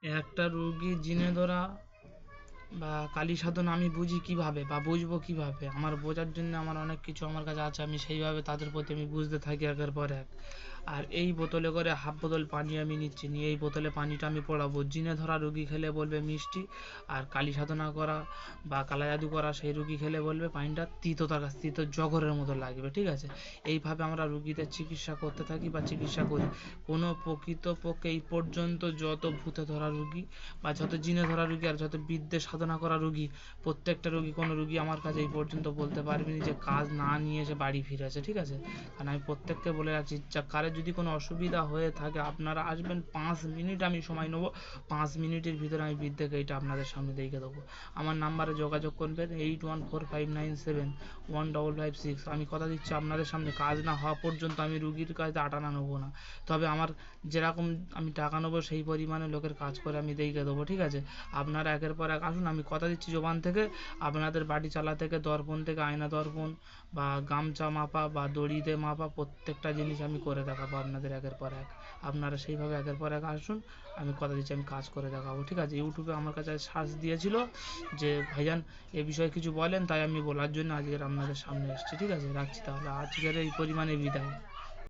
একটা রুগী জিনে ধরা বা কালী সাধন আমি বুঝি কিভাবে বা বুঝবো কিভাবে? আমার বোঝার জন্য আমার অনেক কিছু আমার কাছে আছে, আমি সেইভাবে তাদের প্রতি আমি বুঝতে থাকি একের পর এক। আর এই বোতলে করে হাফ বোতল পানি আমি নিচ্ছি, নিয়ে এই বোতলে পানিটা আমি পড়াবো। জিনে ধরা রুগী খেলে বলবে মিষ্টি, আর কালী সাধনা করা বা কালা জাদু করা সেই রুগী খেলে বলবে পানিটা তিতো, তার কাছে তিতো জগরের মতো লাগবে। ঠিক আছে, এইভাবে আমরা রুগীদের চিকিৎসা করতে থাকি বা চিকিৎসা করি। কোনো প্রকৃতপক্ষে এই পর্যন্ত যত ভূতে ধরা রুগী বা যত জিনে ধরা রুগী আর যত বিদ্যে সাধনা করা রুগী, প্রত্যেকটা রুগী, কোনো রুগী আমার কাছে এই পর্যন্ত বলতে পারবেনি যে কাজ না নিয়ে এসে বাড়ি ফিরেছে। ঠিক আছে, কারণ আমি প্রত্যেককে বলে রাখছি, কারের যদি কোনো অসুবিধা হয়ে থাকে আপনারা আসবেন, 5 মিনিট আমি সময় নেবো, 5 মিনিটের ভিতরে আমি বিদ্যেকে এইটা আপনাদের সামনে দেখে দেবো। আমার নাম্বারে যোগাযোগ করবেন 8145971556। আমি কথা দিচ্ছি আপনাদের সামনে কাজ না হওয়া পর্যন্ত আমি রুগীর কাছে আটানা নেবো না, তবে আমার যেরকম আমি টাকা নেবো সেই পরিমাণে লোকের কাজ করে আমি দেখে দেবো। ঠিক আছে, আপনারা একের পর এক আসুন, আমি কথা দিচ্ছি জবান থেকে, আপনাদের বাড়ি চালা থেকে দর্পণ থেকে আয়না দর্পণ বা গামছা মাপা বা দড়িতে মাপা প্রত্যেকটা জিনিস আমি করে দেখাবো আপনাদের একের পর এক। আপনারা সেইভাবে একের পর এক আসুন, আমি কথা দিচ্ছি আমি কাজ করে দেখাবো। ঠিক আছে, ইউটিউবে আমার কাছে সার্চ দিয়েছিল যে ভাইজান এ বিষয়ে কিছু বলেন, তাই আমি বলার জন্য আজকের আপনাদের সামনে এসেছি। ঠিক আছে, রাখছি তাহলে, আজকের এই পরিমাণে বিদায়।